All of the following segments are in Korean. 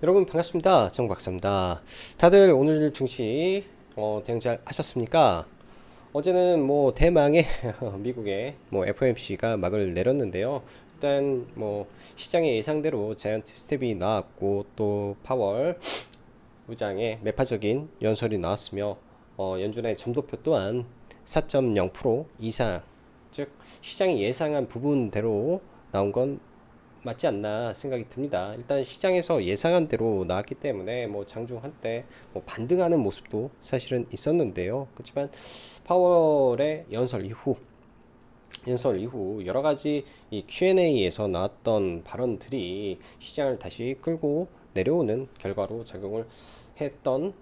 여러분 반갑습니다. 정박사입니다. 다들 오늘 증시 대응 잘 하셨습니까? 어제는 뭐 대망의 미국의 뭐 FOMC가 막을 내렸는데요. 일단 뭐 시장의 예상대로 자이언트 스텝이 나왔고 또 파월 의장의 매파적인 연설이 나왔으며 연준의 점도표 또한 4.0% 이상, 즉 시장이 예상한 부분대로 나온 건 맞지 않나 생각이 듭니다. 일단 시장에서 예상한 대로 나왔기 때문에 뭐 장중 한때 뭐 반등하는 모습도 사실은 있었는데요. 그렇지만 파월의 연설 이후 여러 가지 이 Q&A에서 나왔던 발언들이 시장을 다시 끌고 내려오는 결과로 작용을 했던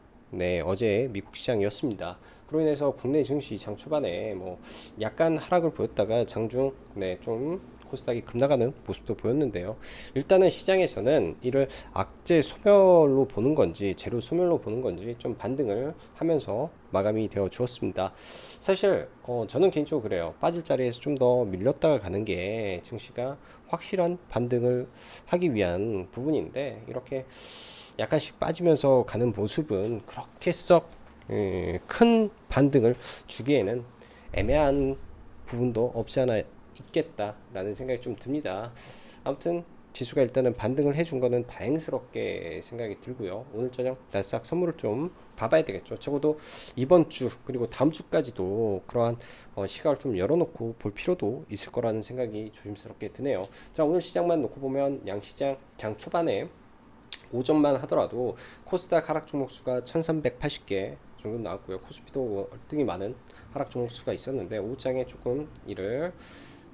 어제 미국 시장이었습니다. 그로 인해서 국내 증시 장 초반에 뭐 약간 하락을 보였다가 장중 좀 코스닥이 급나가는 모습도 보였는데요. 일단은 시장에서는 이를 악재 소멸로 보는 건지 재료 소멸로 보는 건지 좀 반등을 하면서 마감이 되어 주었습니다. 사실 저는 개인적으로 그래요. 빠질 자리에서 좀 더 밀렸다가 가는 게 증시가 확실한 반등을 하기 위한 부분인데 이렇게 약간씩 빠지면서 가는 모습은 그렇게 썩 큰 반등을 주기에는 애매한 부분도 없지 않아 있겠다라는 생각이 좀 듭니다. 아무튼 지수가 일단은 반등을 해준 거는 다행스럽게 생각이 들고요. 오늘 저녁 나스닥 선물을 좀 봐봐야 되겠죠. 적어도 이번 주 그리고 다음 주까지도 그러한 시각을 좀 열어놓고 볼 필요도 있을 거라는 생각이 조심스럽게 드네요. 자, 오늘 시장만 놓고 보면 양시장 장 초반에 오전만 하더라도 코스닥 하락 종목 수가 1380개 정도 나왔고요. 코스피도 월등히 많은 하락 종목 수가 있었는데 오후장에 조금 이를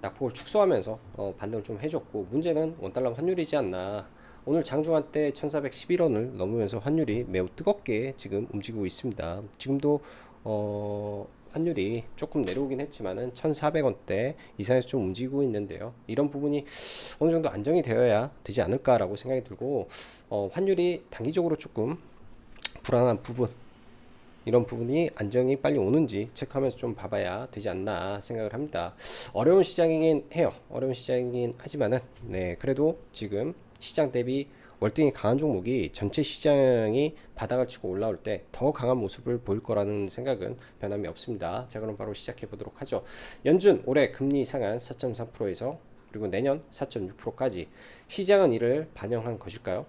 낙폭을 축소하면서 반등을 좀 해줬고 문제는 원달러 환율이지 않나. 오늘 장중한 때 1411원을 넘으면서 환율이 매우 뜨겁게 지금 움직이고 있습니다. 지금도 환율이 조금 내려오긴 했지만은 1400원대 이상에서 좀 움직이고 있는데요. 이런 부분이 어느 정도 안정이 되어야 되지 않을까라고 생각이 들고 환율이 단기적으로 조금 불안한 부분 이런 부분이 안정이 빨리 오는지 체크하면서 좀 봐봐야 되지 않나 생각을 합니다. 어려운 시장이긴 해요. 어려운 시장이긴 하지만은 그래도 지금 시장 대비 월등히 강한 종목이 전체 시장이 바닥을 치고 올라올 때 더 강한 모습을 보일 거라는 생각은 변함이 없습니다. 자, 그럼 바로 시작해 보도록 하죠. 연준 올해 금리 상한 4.3%에서 그리고 내년 4.6%까지 시장은 이를 반영한 것일까요?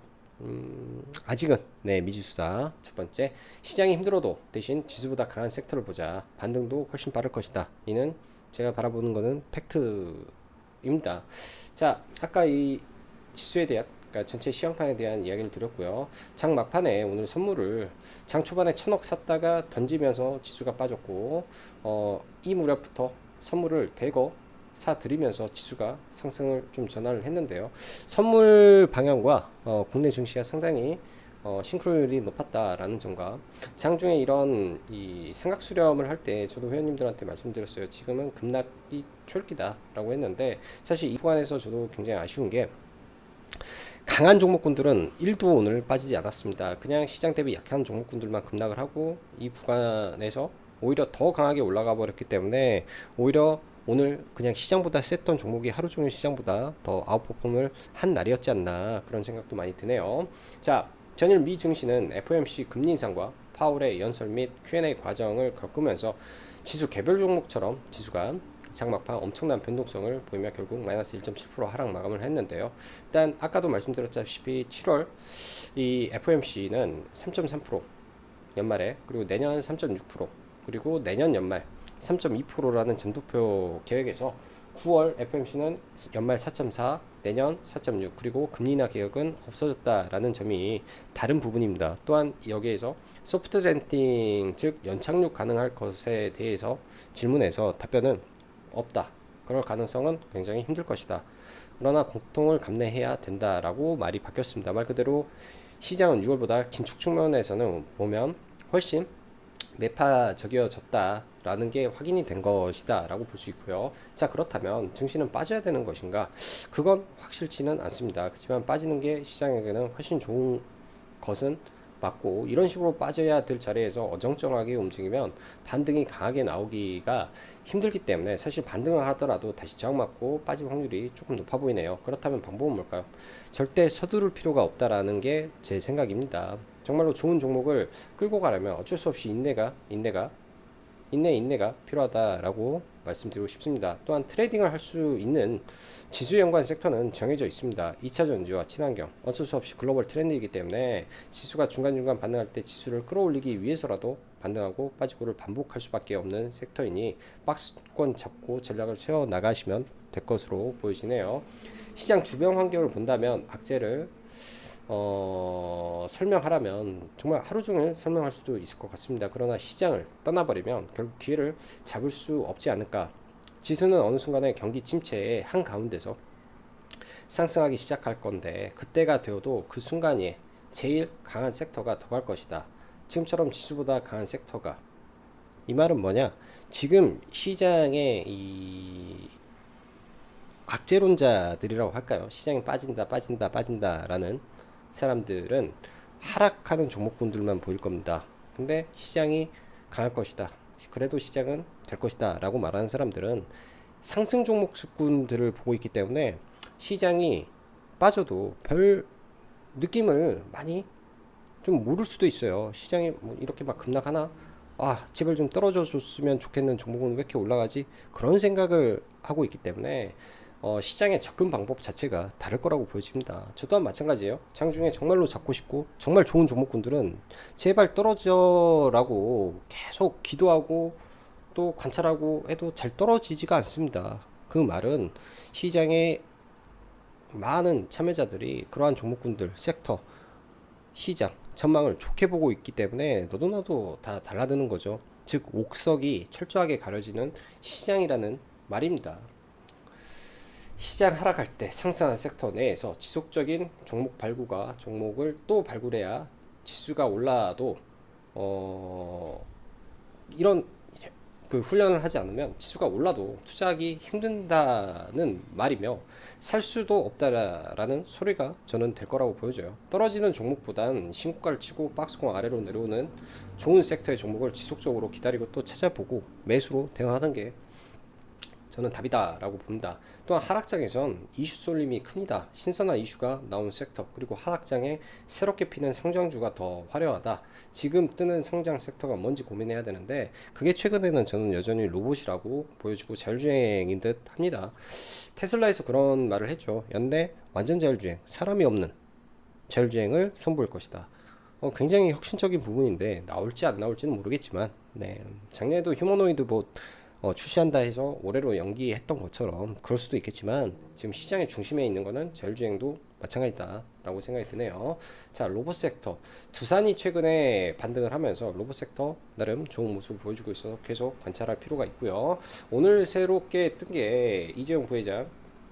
아직은 미지수다. 첫 번째, 시장이 힘들어도 대신 지수보다 강한 섹터를 보자. 반등도 훨씬 빠를 것이다. 이는 제가 바라보는 거는 팩트입니다. 자, 아까 이 지수에 대한 그러니까 전체 시황판에 대한 이야기를 드렸고요. 장 막판에 오늘 선물을 장 초반에 1000억 샀다가 던지면서 지수가 빠졌고 이 무렵부터 선물을 대거 사드리면서 지수가 상승을 좀 전환을 했는데요. 선물 방향과 국내 증시가 상당히 싱크로율이 높았다라는 점과 장중에 이런 이 생각 수렴을 할 때 저도 회원님들한테 말씀드렸어요. 지금은 급락이 초읽기다라고 했는데 사실 이 구간에서 저도 굉장히 아쉬운 게 강한 종목군들은 1도 오늘 빠지지 않았습니다. 그냥 시장 대비 약한 종목군들만 급락을 하고 이 구간에서 오히려 더 강하게 올라가 버렸기 때문에 오히려 오늘 그냥 시장보다 셌던 종목이 하루 종일 시장보다 더 아웃퍼폼을 한 날이었지 않나 그런 생각도 많이 드네요. 자, 전일 미 증시는 FOMC 금리 인상과 파월의 연설 및 Q&A 과정을 겪으면서 지수 개별 종목처럼 지수가 장막판 엄청난 변동성을 보이며 결국 마이너스 1.7% 하락 마감을 했는데요. 일단 아까도 말씀드렸다시피 7월 이 FOMC는 3.3% 연말에 그리고 내년 3.6% 그리고 내년 연말 3.2%라는 점도표 계획에서 9월 FOMC는 연말 4.4, 내년 4.6 그리고 금리 인하 계획은 없어졌다라는 점이 다른 부분입니다. 또한 여기에서 소프트 랜딩 즉 연착륙 가능할 것에 대해서 질문에서 답변은 없다. 그럴 가능성은 굉장히 힘들 것이다. 그러나 공통을 감내해야 된다라고 말이 바뀌었습니다. 말 그대로 시장은 6월보다 긴축 측면에서는 보면 훨씬 매파적이어졌다라는 게 확인이 된 것이다 라고 볼 수 있고요. 자, 그렇다면 증시는 빠져야 되는 것인가? 그건 확실치는 않습니다. 그렇지만 빠지는 게 시장에게는 훨씬 좋은 것은 맞고 이런 식으로 빠져야 될 자리에서 어정쩡하게 움직이면 반등이 강하게 나오기가 힘들기 때문에 사실 반등을 하더라도 다시 저항받고 빠질 확률이 조금 높아 보이네요. 그렇다면 방법은 뭘까요? 절대 서두를 필요가 없다라는 게 제 생각입니다. 정말로 좋은 종목을 끌고 가려면 어쩔 수 없이 인내가 필요하다라고 말씀드리고 싶습니다. 또한 트레이딩을 할 수 있는 지수 연관 섹터는 정해져 있습니다. 2차 전지와 친환경, 어쩔 수 없이 글로벌 트렌드이기 때문에 지수가 중간중간 반등할 때 지수를 끌어올리기 위해서라도 반등하고 빠지고를 반복할 수밖에 없는 섹터이니 박스권 잡고 전략을 세워 나가시면 될 것으로 보여지네요. 시장 주변 환경을 본다면 악재를 설명하라면 정말 하루 종일 설명할 수도 있을 것 같습니다. 그러나 시장을 떠나버리면 결국 기회를 잡을 수 없지 않을까. 지수는 어느 순간에 경기 침체의 한가운데서 상승하기 시작할 건데 그때가 되어도 그 순간에 제일 강한 섹터가 더 갈 것이다. 지금처럼 지수보다 강한 섹터가. 이 말은 뭐냐? 지금 시장의 이 악재론자들이라고 할까요? 시장이 빠진다라는 사람들은 하락하는 종목군들만 보일 겁니다. 근데 시장이 강할 것이다. 그래도 시장은 될 것이다. 라고 말하는 사람들은 상승 종목군들을 보고 있기 때문에 시장이 빠져도 별 느낌을 많이 좀 모를 수도 있어요. 시장이 뭐 이렇게 막 급락하나? 아, 제발 좀 떨어져 줬으면 좋겠는 종목은 왜 이렇게 올라가지? 그런 생각을 하고 있기 때문에 시장의 접근 방법 자체가 다를 거라고 보여집니다. 저 또한 마찬가지예요. 장중에 정말로 잡고 싶고 정말 좋은 종목군들은 제발 떨어져라고 계속 기도하고 또 관찰하고 해도 잘 떨어지지가 않습니다. 그 말은 시장의 많은 참여자들이 그러한 종목군들, 섹터, 시장, 전망을 좋게 보고 있기 때문에 너도 나도 다 달라드는 거죠. 즉 옥석이 철저하게 가려지는 시장이라는 말입니다. 시장 하락할 때 상승하는 섹터 내에서 지속적인 종목 발굴과 종목을 또 발굴해야 지수가 올라도 이런 그 훈련을 하지 않으면 지수가 올라도 투자하기 힘든다는 말이며 살 수도 없다라는 소리가 저는 될 거라고 보여져요. 떨어지는 종목보단 신고가를 치고 박스권 아래로 내려오는 좋은 섹터의 종목을 지속적으로 기다리고 또 찾아보고 매수로 대응하는 게 저는 답이다라고 봅니다. 또한 하락장에선 이슈 쏠림이 큽니다. 신선한 이슈가 나온 섹터 그리고 하락장에 새롭게 피는 성장주가 더 화려하다. 지금 뜨는 성장 섹터가 뭔지 고민해야 되는데 그게 최근에는 저는 여전히 로봇이라고 보여지고 자율주행인 듯 합니다. 테슬라에서 그런 말을 했죠. 연내 완전 자율주행, 사람이 없는 자율주행을 선보일 것이다. 굉장히 혁신적인 부분인데 나올지 안 나올지는 모르겠지만 작년에도 휴머노이드 봇 출시한다 해서 올해로 연기했던 것처럼 그럴 수도 있겠지만 지금 시장의 중심에 있는 거는 자율주행도 마찬가지다 라고 생각이 드네요. 자, 로봇 섹터 두산이 최근에 반등을 하면서 로봇 섹터 나름 좋은 모습을 보여주고 있어서 계속 관찰할 필요가 있고요. 오늘 새롭게 뜬 게 이재용 부회장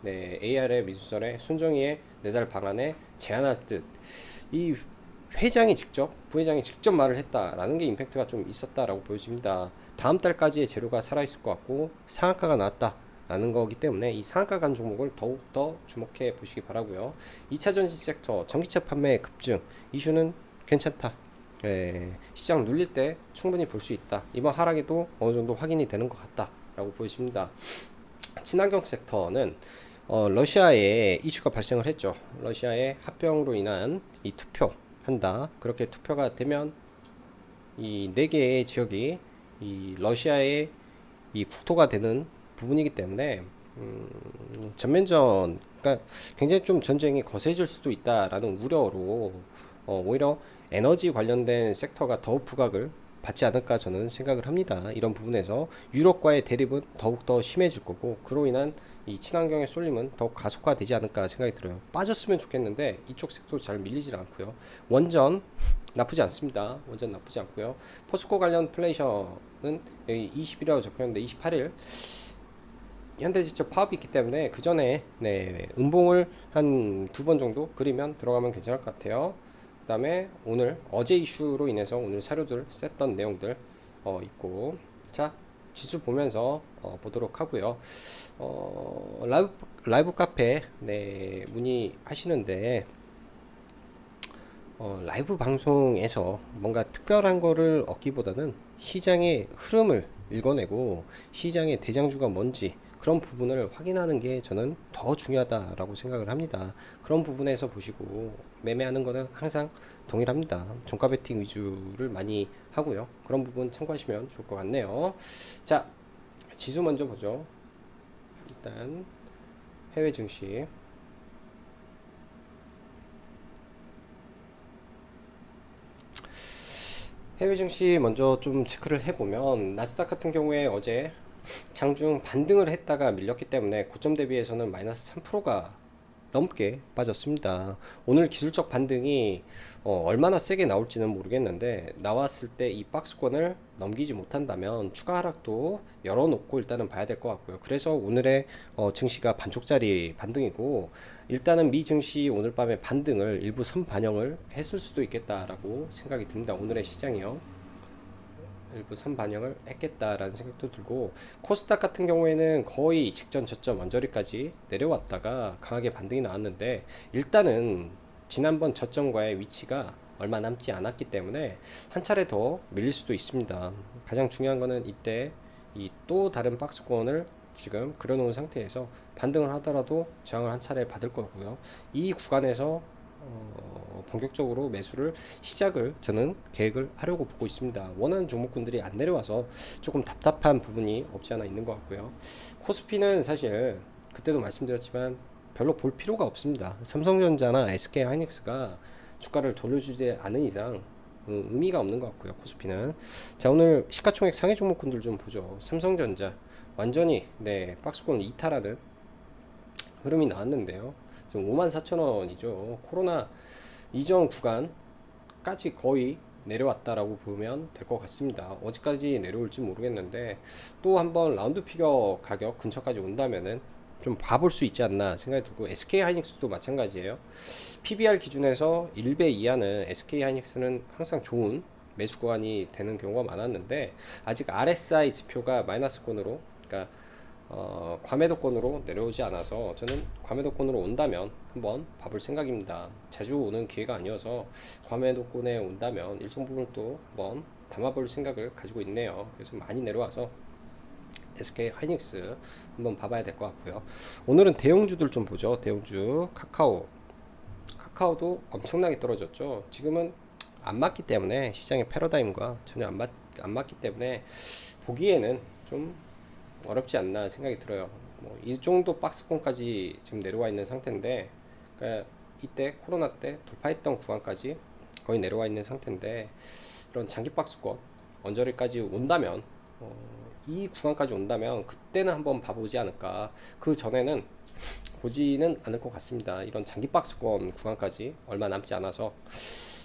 AR의 민수설에 순정이의 내달 방안에 제안할 듯 이 부회장이 직접 말을 했다라는 게 임팩트가 좀 있었다라고 보여집니다. 다음 달까지의 재료가 살아있을 것 같고 상한가가 나왔다라는 거기 때문에 이 상한가 간 종목을 더욱더 주목해 보시기 바라고요. 2차 전지 섹터 전기차 판매 급증 이슈는 괜찮다. 시장 눌릴 때 충분히 볼 수 있다. 이번 하락에도 어느 정도 확인이 되는 것 같다라고 보여집니다. 친환경 sek터는 러시아에 이슈가 발생을 했죠. 러시아의 합병으로 인한 이 투표한다. 그렇게 투표가 되면 이 4개의 지역이 이 러시아의 이 국토가 되는 부분이기 때문에 전면전 그러니까 굉장히 좀 전쟁이 거세질 수도 있다라는 우려로 오히려 에너지 관련된 섹터가 더욱 부각을 받지 않을까 저는 생각을 합니다. 이런 부분에서 유럽과의 대립은 더욱더 심해질 거고 그로 인한 이 친환경의 쏠림은 더욱 가속화되지 않을까 생각이 들어요. 빠졌으면 좋겠는데 이쪽 섹터 잘 밀리질 않고요. 원전 나쁘지 않습니다. 원전 나쁘지 않고요. 포스코 관련 플레이션은 여기 20일이라고 적혀있는데 28일 현대제철 파업이 있기 때문에 그 전에 음봉을 한 2번 정도 그리면 들어가면 괜찮을 것 같아요. 그 다음에 어제 이슈로 인해서 오늘 사료들 셌던 내용들 있고 자 지수 보면서 보도록 하고요. 라이브 카페 문의하시는데 라이브 방송에서 뭔가 특별한 거를 얻기보다는 시장의 흐름을 읽어내고 시장의 대장주가 뭔지 그런 부분을 확인하는 게 저는 더 중요하다라고 생각을 합니다. 그런 부분에서 보시고 매매하는 거는 항상 동일합니다. 종가 베팅 위주를 많이 하고요. 그런 부분 참고하시면 좋을 것 같네요. 자, 지수 먼저 보죠. 일단 해외 증시. 해외 증시 먼저 좀 체크를 해보면 나스닥 같은 경우에 어제 장중 반등을 했다가 밀렸기 때문에 고점 대비해서는 마이너스 3%가 넘게 빠졌습니다. 오늘 기술적 반등이 얼마나 세게 나올지는 모르겠는데 나왔을 때 이 박스권을 넘기지 못한다면 추가 하락도 열어놓고 일단은 봐야 될 것 같고요. 그래서 오늘의 증시가 반쪽짜리 반등이고 일단은 미 증시 오늘 밤에 반등을 일부 선반영을 했을 수도 있겠다라고 생각이 듭니다. 오늘의 시장이요. 일부 선반영을 했겠다라는 생각도 들고 코스닥 같은 경우에는 거의 직전 저점 언저리까지 내려왔다가 강하게 반등이 나왔는데 일단은 지난번 저점과의 위치가 얼마 남지 않았기 때문에 한 차례 더 밀릴 수도 있습니다. 가장 중요한 거는 이때 이 또 다른 박스권을 지금 그려놓은 상태에서 반등을 하더라도 저항을 한 차례 받을 거고요. 이 구간에서 본격적으로 매수를 시작을 저는 계획을 하려고 보고 있습니다. 원하는 종목군들이 안 내려와서 조금 답답한 부분이 없지 않아 있는 것 같고요. 코스피는 사실 그때도 말씀드렸지만 별로 볼 필요가 없습니다. 삼성전자나 SK하이닉스가 주가를 돌려주지 않은 이상 의미가 없는 것 같고요. 코스피는 자, 오늘 시가총액 상위 종목군들 좀 보죠. 삼성전자 완전히 박스권 이탈하는 흐름이 나왔는데요. 지금 54,000원이죠. 코로나 이전 구간까지 거의 내려왔다라고 보면 될 것 같습니다. 어디까지 내려올지 모르겠는데 또 한번 라운드 피겨 가격 근처까지 온다면은 좀 봐볼 수 있지 않나 생각이 들고 SK하이닉스도 마찬가지예요. PBR 기준에서 1배 이하는 SK하이닉스는 항상 좋은 매수 구간이 되는 경우가 많았는데 아직 RSI 지표가 마이너스권으로 그러니까 과매도권으로 내려오지 않아서 저는 과매도권으로 온다면 한번 봐볼 생각입니다. 자주 오는 기회가 아니어서 과매도권에 온다면 일정 부분 또 한번 담아볼 생각을 가지고 있네요. 그래서 많이 내려와서 SK 하이닉스 한번 봐봐야 될 것 같고요. 오늘은 대형주들 좀 보죠. 대형주 카카오도 엄청나게 떨어졌죠. 지금은 안 맞기 때문에 시장의 패러다임과 전혀 안 맞기 때문에 보기에는 좀 어렵지 않나 생각이 들어요. 뭐 이 정도 박스권까지 지금 내려와 있는 상태인데, 그러니까 이때 코로나 때 돌파했던 구간까지 거의 내려와 있는 상태인데 이런 장기 박스권 언저리까지 온다면 이 구간까지 온다면 그때는 한번 봐보지 않을까. 그 전에는 보지는 않을 것 같습니다. 이런 장기 박스권 구간까지 얼마 남지 않아서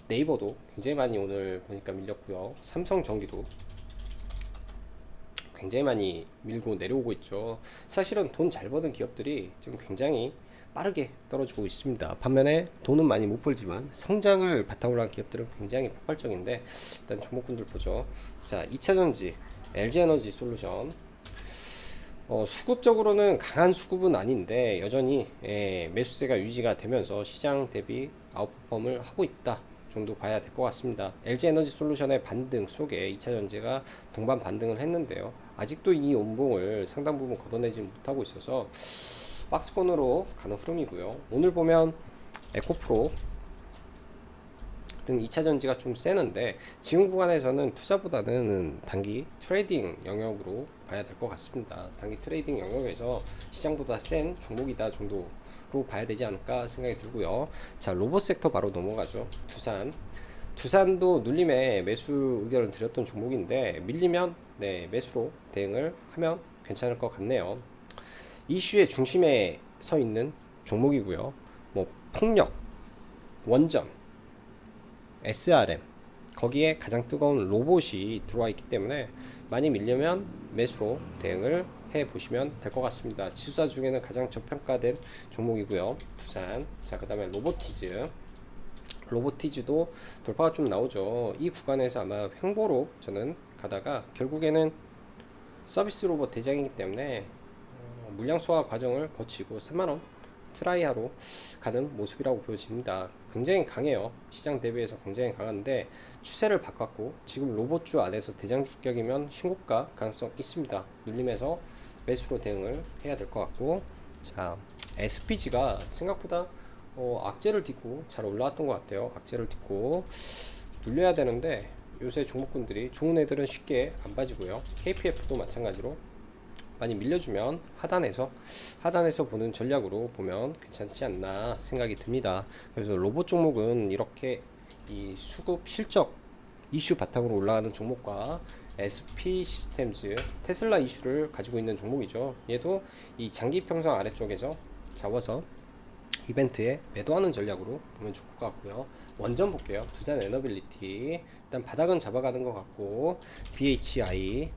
네이버도 굉장히 많이 오늘 보니까 밀렸고요. 삼성전기도 굉장히 많이 밀고 내려오고 있죠. 사실은 돈 잘 버는 기업들이 지금 굉장히 빠르게 떨어지고 있습니다. 반면에 돈은 많이 못 벌지만 성장을 바탕으로 한 기업들은 굉장히 폭발적인데 일단 종목군들 보죠. 자, 2차전지 LG에너지 솔루션 수급적으로는 강한 수급은 아닌데 여전히 매수세가 유지가 되면서 시장 대비 아웃퍼폼을 하고 있다 정도 봐야 될 것 같습니다. LG에너지 솔루션의 반등 속에 2차전지가 동반 반등을 했는데요. 아직도 이 온봉을 상당 부분 걷어내지 못하고 있어서 박스권으로 가는 흐름이고요. 오늘 보면 에코프로 등 2차전지가 좀 세는데 지금 구간에서는 투자보다는 단기 트레이딩 영역으로 봐야 될 것 같습니다. 단기 트레이딩 영역에서 시장보다 센 종목이다 정도로 봐야 되지 않을까 생각이 들고요. 자, 로봇 섹터 바로 넘어가죠. 두산도 눌림에 매수 의견을 드렸던 종목인데 밀리면 매수로 대응을 하면 괜찮을 것 같네요. 이슈의 중심에 서 있는 종목이고요. 뭐 폭력, 원전, SRM 거기에 가장 뜨거운 로봇이 들어와 있기 때문에 많이 밀리면 매수로 대응을 해 보시면 될 것 같습니다. 지수사 중에는 가장 저평가된 종목이고요. 두산. 자, 그 다음에 로보티즈도 돌파가 좀 나오죠. 이 구간에서 아마 횡보로 저는 가다가 결국에는 서비스 로봇 대장이기 때문에 물량 소화 과정을 거치고 3만원 트라이하러 가는 모습이라고 보여집니다. 굉장히 강해요. 시장 대비해서 굉장히 강한데 추세를 바꿨고 지금 로봇주 안에서 대장주격이면 신고가 가능성 있습니다. 눌림에서 매수로 대응을 해야 될 것 같고, 자 SPG가 생각보다 악재를 딛고 잘 올라왔던 것 같아요. 악재를 딛고 눌려야 되는데 요새 종목군들이 좋은 애들은 쉽게 안 빠지고요. KPF도 마찬가지로 많이 밀려주면 하단에서 보는 전략으로 보면 괜찮지 않나 생각이 듭니다. 그래서 로봇 종목은 이렇게 이 수급 실적 이슈 바탕으로 올라가는 종목과 SP 시스템즈 테슬라 이슈를 가지고 있는 종목이죠. 얘도 이 장기 평선 아래쪽에서 잡아서 이벤트에 매도하는 전략으로 보면 좋을 것 같고요. 원전 볼게요. 두산 에너빌리티 일단 바닥은 잡아가는 것 같고, BHI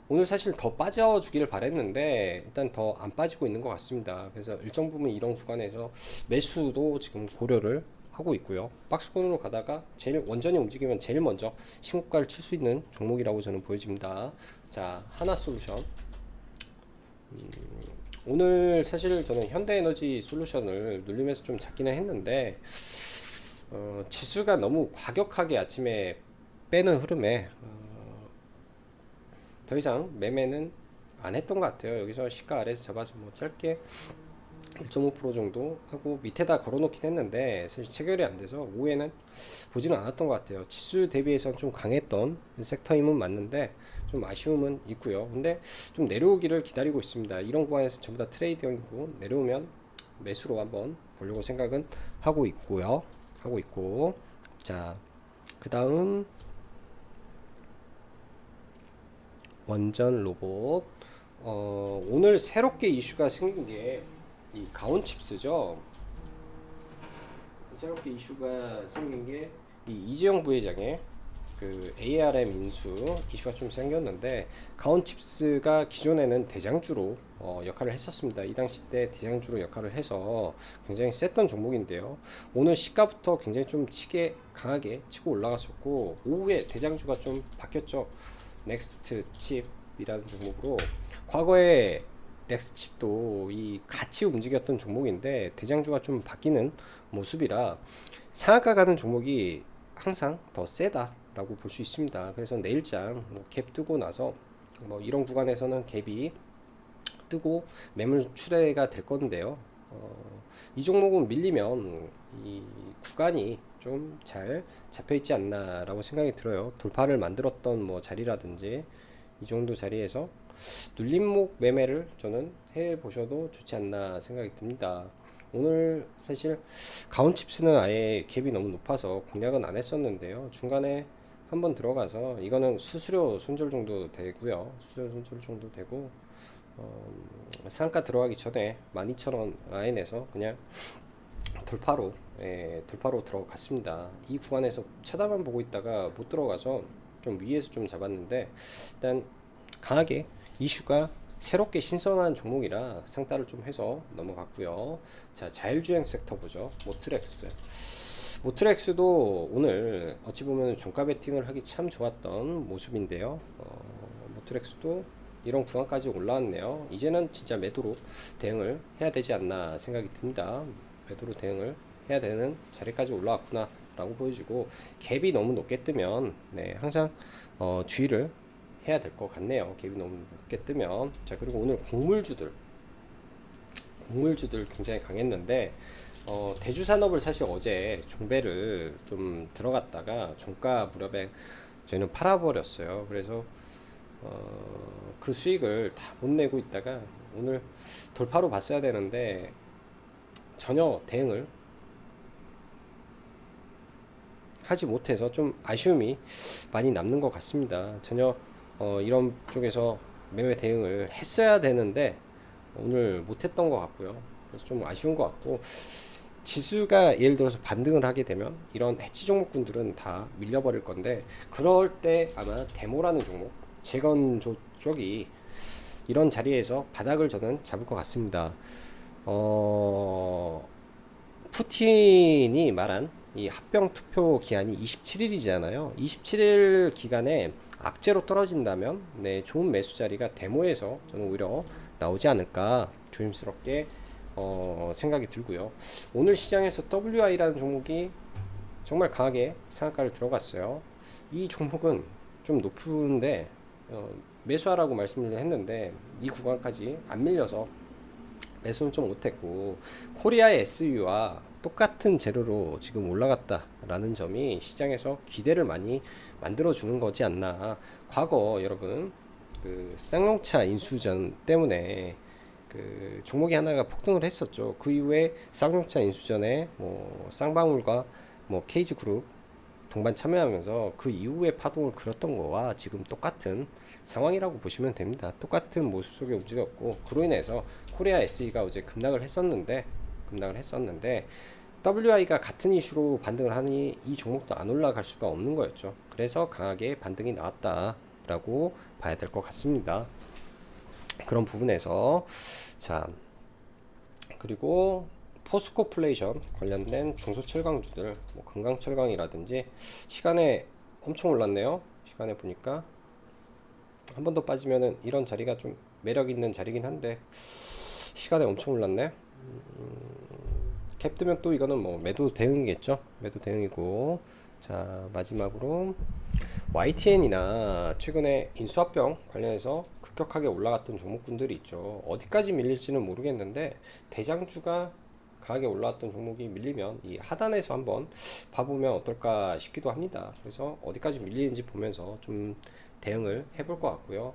오늘 사실 더 빠져주기를 바랬는데 일단 더 안 빠지고 있는 것 같습니다. 그래서 일정 부분 이런 구간에서 매수도 지금 고려를 하고 있고요. 박스권으로 가다가 제일 원전이 움직이면 제일 먼저 신고가를 칠 수 있는 종목이라고 저는 보여집니다. 자, 하나솔루션 오늘 사실 저는 현대에너지 솔루션을 눌림에서 좀 잡기는 했는데 지수가 너무 과격하게 아침에 빼는 흐름에 더 이상 매매는 안 했던 것 같아요. 여기서 시가 아래에서 잡아서 뭐 짧게 1.5% 정도 하고 밑에다 걸어놓긴 했는데 사실 체결이 안 돼서 오후에는 보지는 않았던 것 같아요. 지수 대비해서 좀 강했던 섹터임은 맞는데 좀 아쉬움은 있고요. 근데 좀 내려오기를 기다리고 있습니다. 이런 구간에서 전부 다 트레이딩이고 내려오면 매수로 한번 보려고 생각은 하고 있고요. 자, 그 다음 원전 로봇. 오늘 새롭게 이슈가 생긴 게 이 가온 칩스죠. 새롭게 이슈가 생긴 게 이 이재용 부회장의 그 ARM 인수 이슈가 좀 생겼는데, 가온 칩스가 기존에는 대장주로 역할을 했었습니다. 이 당시 때 대장주로 역할을 해서 굉장히 셌던 종목인데요. 오늘 시가부터 굉장히 좀 강하게 치고 올라갔었고, 오후에 대장주가 좀 바뀌었죠. 넥스트 칩이라는 종목으로. 과거에 넥스칩도 이 같이 움직였던 종목인데 대장주가 좀 바뀌는 모습이라 상한가 가는 종목이 항상 더 세다라고 볼 수 있습니다. 그래서 내일장 갭 뜨고 나서 이런 구간에서는 갭이 뜨고 매물 출회가 될 건데요. 이 종목은 밀리면 이 구간이 좀 잘 잡혀 있지 않나라고 생각이 들어요. 돌파를 만들었던 자리라든지 이 정도 자리에서 눌림목 매매를 저는 해 보셔도 좋지 않나 생각이 듭니다. 오늘 사실 가온칩스는 아예 갭이 너무 높아서 공략은 안 했었는데요. 중간에 한번 들어가서 이거는 수수료 손절 정도 되고요. 수수료 손절 정도 되고 상가 들어가기 전에 12,000원 라인에서 그냥 돌파로 들어갔습니다. 이 구간에서 쳐다만 보고 있다가 못 들어가서 좀 위에서 좀 잡았는데, 일단 강하게 이슈가 새롭게 신선한 종목이라 상따를 좀 해서 넘어갔고요. 자, 자율주행 섹터 보죠. 모트렉스도 오늘 어찌 보면 종가 베팅을 하기 참 좋았던 모습인데요. 모트렉스도 이런 구간까지 올라왔네요. 이제는 진짜 매도로 대응을 해야 되지 않나 생각이 듭니다. 매도로 대응을 해야 되는 자리까지 올라왔구나 라고 보여지고, 갭이 너무 높게 뜨면 항상 주의를 해야 될 것 같네요. 갭이 너무 높게 뜨면. 자, 그리고 오늘 곡물주들 굉장히 강했는데 대주산업을 사실 어제 종배를 좀 들어갔다가 종가 무렵에 저희는 팔아버렸어요. 그래서 그 수익을 다 못 내고 있다가 오늘 돌파로 봤어야 되는데 전혀 대응을 하지 못해서 좀 아쉬움이 많이 남는 것 같습니다. 전혀 이런 쪽에서 매매 대응을 했어야 되는데 오늘 못했던 것 같고요. 그래서 좀 아쉬운 것 같고, 지수가 예를 들어서 반등을 하게 되면 이런 해치 종목군들은 다 밀려버릴 건데, 그럴 때 아마 데모라는 종목, 재건조 쪽이 이런 자리에서 바닥을 저는 잡을 것 같습니다. 푸틴이 말한 이 합병 투표 기한이 27일이잖아요. 27일 기간에 악재로 떨어진다면 좋은 매수 자리가 데모에서 저는 오히려 나오지 않을까 조심스럽게 생각이 들고요. 오늘 시장에서 WI라는 종목이 정말 강하게 상한가를 들어갔어요. 이 종목은 좀 높은데 매수하라고 말씀을 했는데 이 구간까지 안 밀려서 매수는 좀 못했고, 코리아의 SU와 똑같은 재료로 지금 올라갔다라는 점이 시장에서 기대를 많이 만들어 주는 거지 않나. 과거 여러분 그 쌍용차 인수전 때문에 그 종목이 하나가 폭등을 했었죠. 그 이후에 쌍용차 인수전에 뭐 쌍방울과 뭐 KG그룹 동반 참여하면서 그 이후에 파동을 그렸던 거와 지금 똑같은 상황이라고 보시면 됩니다. 똑같은 모습 속에 움직였고, 그로 인해서 코리아 SE가 어제 급락을 했었는데 WI가 같은 이슈로 반등을 하니 이 종목도 안 올라갈 수가 없는 거였죠. 그래서 강하게 반등이 나왔다라고 봐야 될 것 같습니다. 그런 부분에서 자, 그리고 포스코플레이션 관련된 중소철강주들, 뭐 금강철강이라든지 시간에 엄청 올랐네요. 시간에 보니까 한 번 더 빠지면은 이런 자리가 좀 매력 있는 자리긴 한데 시간에 엄청 올랐네. 캡 뜨면 또 이거는 뭐 매도 대응이겠죠. 매도 대응이고, 자 마지막으로 YTN이나 최근에 인수합병 관련해서 급격하게 올라갔던 종목군들이 있죠. 어디까지 밀릴지는 모르겠는데 대장주가 강하게 올라왔던 종목이 밀리면 이 하단에서 한번 봐보면 어떨까 싶기도 합니다. 그래서 어디까지 밀리는지 보면서 좀 대응을 해볼 것 같고요.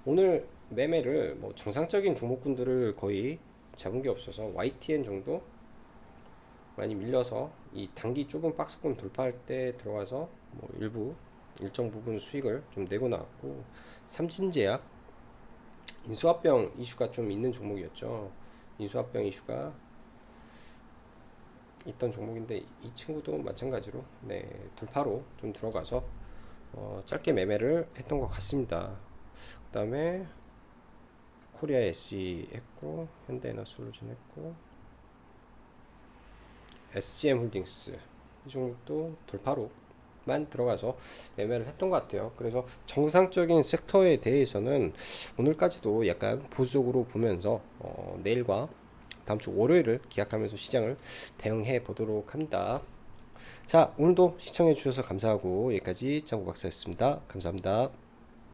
오늘 매매를 뭐 정상적인 종목군들을 거의 잡은 게 없어서 YTN 정도 많이 밀려서 이 단기 좁은 박스권 돌파할 때 들어가서 뭐 일정 부분 수익을 좀 내고 나왔고, 삼진제약 인수합병 이슈가 좀 있는 종목이었죠. 인수합병 이슈가 있던 종목인데 이 친구도 마찬가지로 돌파로 좀 들어가서 짧게 매매를 했던 것 같습니다. 그 다음에 코리아 SE 했고, 현대에너솔루션 했고, SGM 홀딩스 이 종목도 돌파로만 들어가서 매매를 했던 것 같아요. 그래서 정상적인 섹터에 대해서는 오늘까지도 약간 보수적으로 보면서 내일과 다음 주 월요일을 기약하면서 시장을 대응해 보도록 합니다. 자, 오늘도 시청해 주셔서 감사하고 여기까지 짱구 박사였습니다. 감사합니다.